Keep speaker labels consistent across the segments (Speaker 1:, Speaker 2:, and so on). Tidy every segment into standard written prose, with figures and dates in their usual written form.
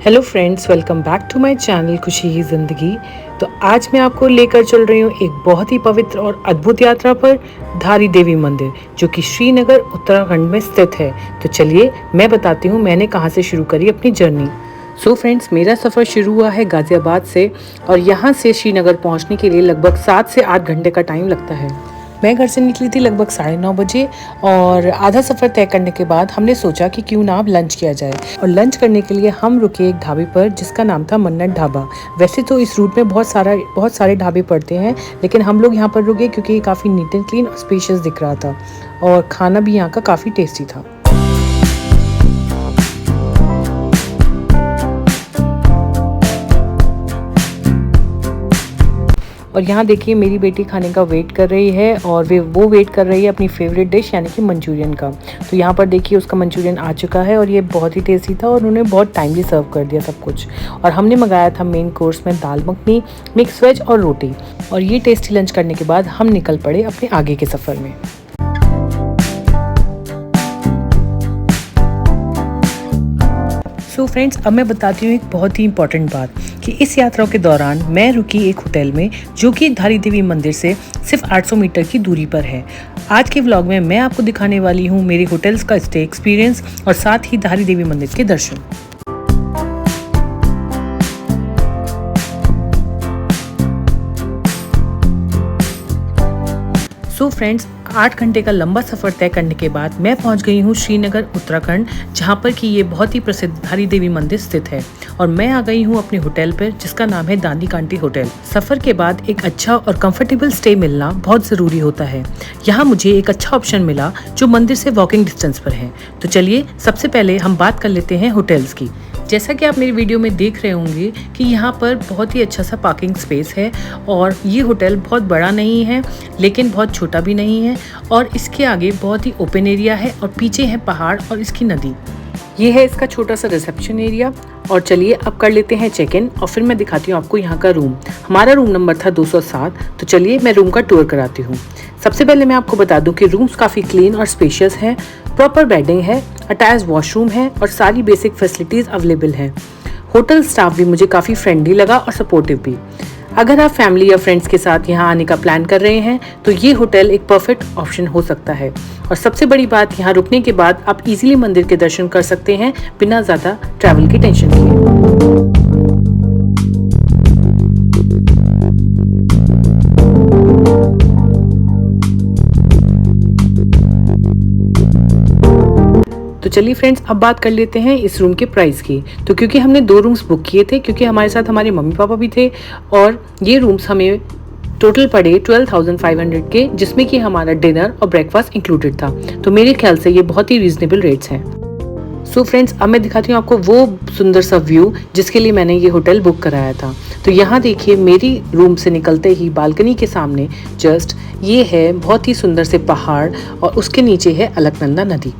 Speaker 1: Hello friends, welcome back to my channel खुशी ही ज़िंदगी। तो आज मैं आपको लेकर चल रही हूँ एक बहुत ही पवित्र और अद्भुत यात्रा पर, धारी देवी मंदिर, जो कि श्रीनगर उत्तराखंड में स्थित है। तो चलिए मैं बताती हूँ मैंने कहाँ से शुरू करी अपनी जर्नी। सो फ्रेंड्स, मेरा सफ़र शुरू हुआ है गाज़ियाबाद से और यहाँ से श्रीनगर पहुँचने के लिए लगभग 7 से 8 घंटे का टाइम लगता है। मैं घर से निकली थी लगभग 9:30 बजे और आधा सफ़र तय करने के बाद हमने सोचा कि क्यों ना अब लंच किया जाए। और लंच करने के लिए हम रुके एक ढाबे पर जिसका नाम था मन्नत ढाबा। वैसे तो इस रूट में बहुत सारे ढाबे पड़ते हैं, लेकिन हम लोग यहाँ पर रुके क्योंकि ये काफ़ी नीट एंड क्लीन और स्पेशियस दिख रहा था और खाना भी यहाँ का काफ़ी टेस्टी था। और यहाँ देखिए मेरी बेटी खाने का वेट कर रही है और वो वेट कर रही है अपनी फेवरेट डिश यानी कि मंचूरियन का। तो यहाँ पर देखिए उसका मंचूरियन आ चुका है और ये बहुत ही टेस्टी था और उन्होंने बहुत टाइमली सर्व कर दिया सब कुछ। और हमने मंगाया था मेन कोर्स में दाल मखनी, मिक्स वेज और रोटी। और ये टेस्टी लंच करने के बाद हम निकल पड़े अपने आगे के सफ़र में। सो फ्रेंड्स, अब मैं बताती हूँ एक बहुत ही इंपॉर्टेंट बात कि इस यात्रा के दौरान मैं रुकी एक होटल में जो कि धारी देवी मंदिर से सिर्फ 800 मीटर की दूरी पर है। आज के व्लॉग में मैं आपको दिखाने वाली हूँ मेरे होटल्स का स्टे एक्सपीरियंस और साथ ही धारी देवी मंदिर के दर्शन। सो फ्रेंड्स, 8 घंटे का लंबा सफ़र तय करने के बाद मैं पहुंच गई हूं श्रीनगर उत्तराखंड, जहां पर कि ये बहुत ही प्रसिद्ध धारी देवी मंदिर स्थित है। और मैं आ गई हूं अपने होटल पर जिसका नाम है दानी कांटी होटल। सफ़र के बाद एक अच्छा और कंफर्टेबल स्टे मिलना बहुत ज़रूरी होता है। यहाँ मुझे एक अच्छा ऑप्शन मिला जो मंदिर से वॉकिंग डिस्टेंस पर है। तो चलिए सबसे पहले हम बात कर लेते हैं होटल्स की। जैसा कि आप मेरी वीडियो में देख रहे होंगे कि यहाँ पर बहुत ही अच्छा सा पार्किंग स्पेस है और ये होटल बहुत बड़ा नहीं है लेकिन बहुत छोटा भी नहीं है और इसके आगे बहुत ही ओपन एरिया है और पीछे है पहाड़ और इसकी नदी। ये है इसका छोटा सा रिसेप्शन एरिया। और चलिए अब कर लेते हैं चेक इन और फिर मैं दिखाती हूँ आपको यहाँ का रूम। हमारा रूम नंबर था 207। तो चलिए मैं रूम का टूर कराती हूँ। सबसे पहले मैं आपको बता दूं कि रूम्स काफ़ी क्लीन और स्पेशियस हैं, प्रॉपर बेडिंग है, अटैच वॉशरूम है और सारी बेसिक फैसिलिटीज़ अवेलेबल हैं। होटल स्टाफ भी मुझे काफ़ी फ्रेंडली लगा और सपोर्टिव भी। अगर आप फैमिली या फ्रेंड्स के साथ यहाँ आने का प्लान कर रहे हैं तो ये होटल एक परफेक्ट ऑप्शन हो सकता है। और सबसे बड़ी बात, यहाँ रुकने के बाद आप इजीली मंदिर के दर्शन कर सकते हैं बिना ज़्यादा ट्रैवल की टेंशन लिए। तो चलिए फ्रेंड्स, अब बात कर लेते हैं इस रूम के प्राइस की। तो क्योंकि हमने 2 रूम्स बुक किए थे, क्योंकि हमारे साथ हमारे मम्मी पापा भी थे और ये रूम्स हमें टोटल पड़े 12,500 के, जिसमें कि हमारा डिनर और ब्रेकफास्ट इंक्लूडेड था। तो मेरे ख्याल से ये बहुत ही रीजनेबल रेट्स हैं। सो फ्रेंड्स, अब मैं दिखाती हूँ आपको वो सुंदर सा व्यू जिसके लिए मैंने ये होटल बुक कराया था। तो यहाँ देखिए मेरी रूम से निकलते ही बालकनी के सामने जस्ट ये है बहुत ही सुंदर से पहाड़ और उसके नीचे है अलकनंदा नदी।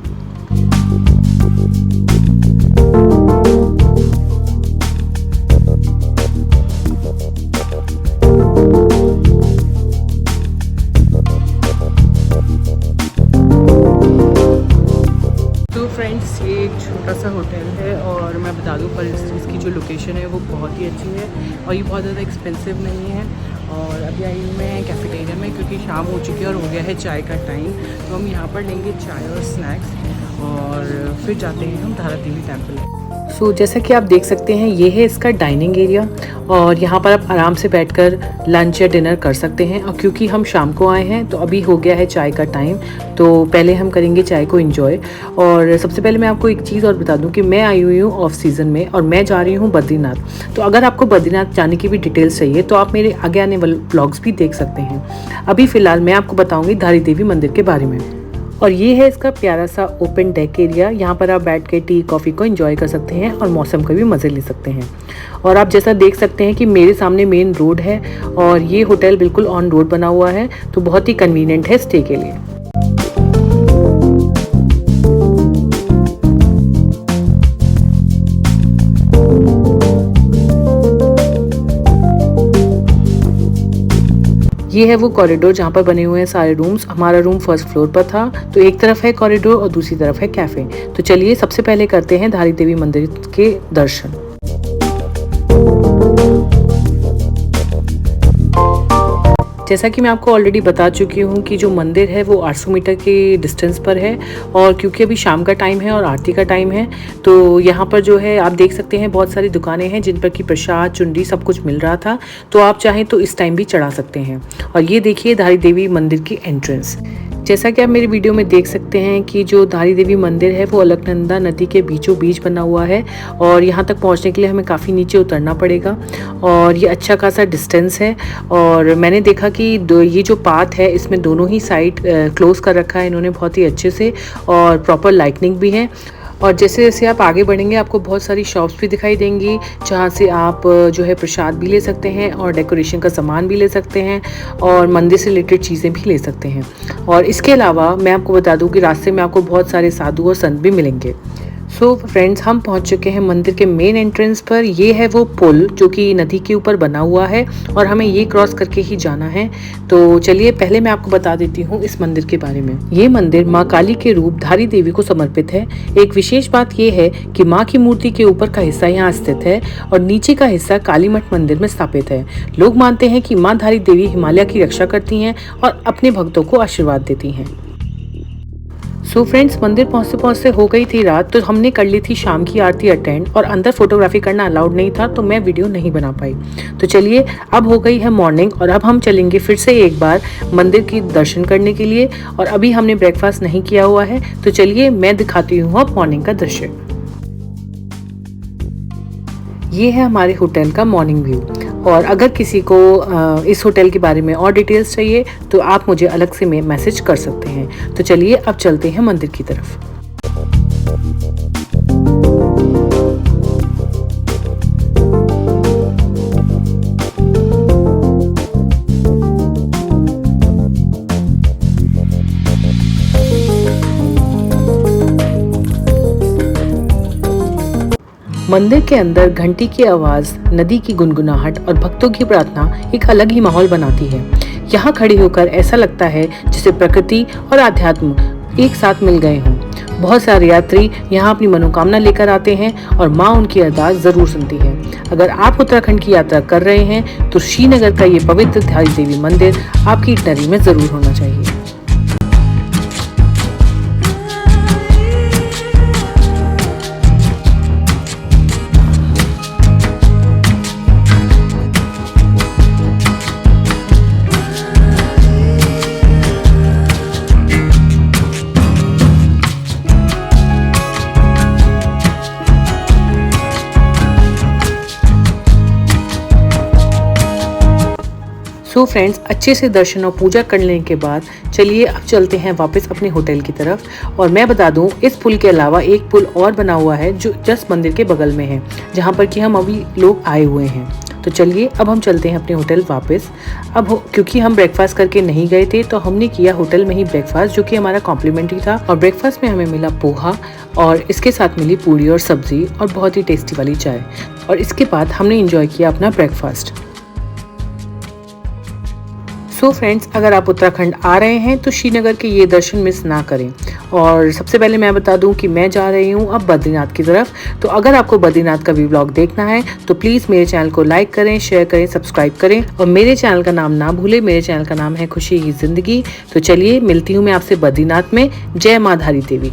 Speaker 1: फ्रेंड्स, ये एक छोटा सा होटल है और मैं बता दूं पर इसकी जो लोकेशन है वो बहुत ही अच्छी है और ये बहुत ज़्यादा एक्सपेंसिव नहीं है। और अभी आई हूँ मैं कैफेटेरिया में क्योंकि शाम हो चुकी है और हो गया है चाय का टाइम। तो हम यहाँ पर लेंगे चाय और स्नैक्स और फिर जाते हैं हम धारा देवी टेम्पल। सो जैसा कि आप देख सकते हैं ये है इसका डाइनिंग एरिया और यहाँ पर आप आराम से बैठकर लंच या डिनर कर सकते हैं। और क्योंकि हम शाम को आए हैं तो अभी हो गया है चाय का टाइम, तो पहले हम करेंगे चाय को एंजॉय। और सबसे पहले मैं आपको एक चीज़ और बता दूं कि मैं आई हुई हूँ ऑफ सीज़न में और मैं जा रही हूँ बद्रीनाथ। तो अगर आपको बद्रीनाथ जाने की भी डिटेल्स चाहिए तो आप मेरे आगे आने वाले व्लॉग्स भी देख सकते हैं। अभी फ़िलहाल मैं आपको बताऊँगी धारी देवी मंदिर के बारे में। और ये है इसका प्यारा सा ओपन डेक एरिया। यहाँ पर आप बैठ के टी कॉफ़ी को एंजॉय कर सकते हैं और मौसम का भी मज़े ले सकते हैं। और आप जैसा देख सकते हैं कि मेरे सामने मेन रोड है और ये होटल बिल्कुल ऑन रोड बना हुआ है, तो बहुत ही कन्वीनियंट है स्टे के लिए। ये है वो कॉरिडोर जहाँ पर बने हुए हैं सारे रूम्स। हमारा रूम फर्स्ट फ्लोर पर था, तो एक तरफ है कॉरिडोर और दूसरी तरफ है कैफ़े। तो चलिए सबसे पहले करते हैं धारी देवी मंदिर के दर्शन। जैसा कि मैं आपको ऑलरेडी बता चुकी हूँ कि जो मंदिर है वो 800 मीटर के डिस्टेंस पर है, और क्योंकि अभी शाम का टाइम है और आरती का टाइम है, तो यहाँ पर जो है आप देख सकते हैं बहुत सारी दुकानें हैं जिन पर कि प्रसाद, चुनरी सब कुछ मिल रहा था। तो आप चाहें तो इस टाइम भी चढ़ा सकते हैं। और ये देखिए धारी देवी मंदिर की एंट्रेंस। जैसा कि आप मेरी वीडियो में देख सकते हैं कि जो धारी देवी मंदिर है वो अलकनंदा नदी के बीचों बीच बना हुआ है, और यहाँ तक पहुँचने के लिए हमें काफ़ी नीचे उतरना पड़ेगा, और ये अच्छा खासा डिस्टेंस है। और मैंने देखा कि ये जो पाथ है इसमें दोनों ही साइड क्लोज कर रखा है इन्होंने बहुत ही अच्छे से, और प्रॉपर लाइटनिंग भी है। और जैसे जैसे आप आगे बढ़ेंगे आपको बहुत सारी शॉप्स भी दिखाई देंगी जहाँ से आप जो है प्रसाद भी ले सकते हैं और डेकोरेशन का सामान भी ले सकते हैं और मंदिर से रिलेटेड चीज़ें भी ले सकते हैं। और इसके अलावा मैं आपको बता दूं कि रास्ते में आपको बहुत सारे साधु और संत भी मिलेंगे। सो फ्रेंड्स, हम पहुंच चुके हैं मंदिर के मेन एंट्रेंस पर। ये है वो पुल जो कि नदी के ऊपर बना हुआ है और हमें ये क्रॉस करके ही जाना है। तो चलिए पहले मैं आपको बता देती हूँ इस मंदिर के बारे में। ये मंदिर माँ काली के रूप धारी देवी को समर्पित है। एक विशेष बात ये है कि माँ की मूर्ति के ऊपर का हिस्सा यहाँ स्थित है और नीचे का हिस्सा कालीमठ मंदिर में स्थापित है। लोग मानते हैं कि माँ धारी देवी हिमालय की रक्षा करती हैं और अपने भक्तों को आशीर्वाद देती हैं। सो फ्रेंड्स, मंदिर पहुँचते पहुँचते हो गई थी रात, तो हमने कर ली थी शाम की आरती अटेंड, और अंदर फोटोग्राफी करना अलाउड नहीं था तो मैं वीडियो नहीं बना पाई। तो चलिए अब हो गई है मॉर्निंग और अब हम चलेंगे फिर से एक बार मंदिर की दर्शन करने के लिए। और अभी हमने ब्रेकफास्ट नहीं किया हुआ है, तो चलिए मैं दिखाती हूँ अब मॉर्निंग का दृश्य। ये है हमारे होटल का मॉर्निंग व्यू। और अगर किसी को इस होटल के बारे में और डिटेल्स चाहिए तो आप मुझे अलग से मैसेज कर सकते हैं। तो चलिए अब चलते हैं मंदिर की तरफ। मंदिर के अंदर घंटी की आवाज, नदी की गुनगुनाहट और भक्तों की प्रार्थना एक अलग ही माहौल बनाती है। यहाँ खड़े होकर ऐसा लगता है जैसे प्रकृति और आध्यात्म एक साथ मिल गए हों। बहुत सारे यात्री यहाँ अपनी मनोकामना लेकर आते हैं और माँ उनकी अरदास जरूर सुनती है। अगर आप उत्तराखंड की यात्रा कर रहे हैं तो श्रीनगर का ये पवित्र धारी देवी मंदिर आपकी इटनरी में जरूर होना चाहिए। सो फ्रेंड्स, अच्छे से दर्शन और पूजा कर लेने के बाद चलिए अब चलते हैं वापस अपने होटल की तरफ। और मैं बता दूं, इस पुल के अलावा एक पुल और बना हुआ है जो जस्ट मंदिर के बगल में है, जहां पर कि हम अभी लोग आए हुए हैं। तो चलिए अब हम चलते हैं अपने होटल वापस। क्योंकि हम ब्रेकफास्ट करके नहीं गए थे तो हमने किया होटल में ही ब्रेकफास्ट, जो कि हमारा कॉम्प्लीमेंट्री था। और ब्रेकफास्ट में हमें मिला पोहा और इसके साथ मिली पूरी और सब्जी और बहुत ही टेस्टी वाली चाय। और इसके बाद हमने एंजॉय किया अपना ब्रेकफास्ट। सो फ्रेंड्स, अगर आप उत्तराखंड आ रहे हैं तो श्रीनगर के ये दर्शन मिस ना करें। और सबसे पहले मैं बता दूं कि मैं जा रही हूं अब बद्रीनाथ की तरफ। तो अगर आपको बद्रीनाथ का भी व्लॉग देखना है तो प्लीज़ मेरे चैनल को लाइक करें, शेयर करें, सब्सक्राइब करें और मेरे चैनल का नाम ना भूलें। मेरे चैनल का नाम है खुशी की ज़िंदगी। तो चलिए मिलती हूँ मैं आपसे बद्रीनाथ में। जय माँ धारी देवी।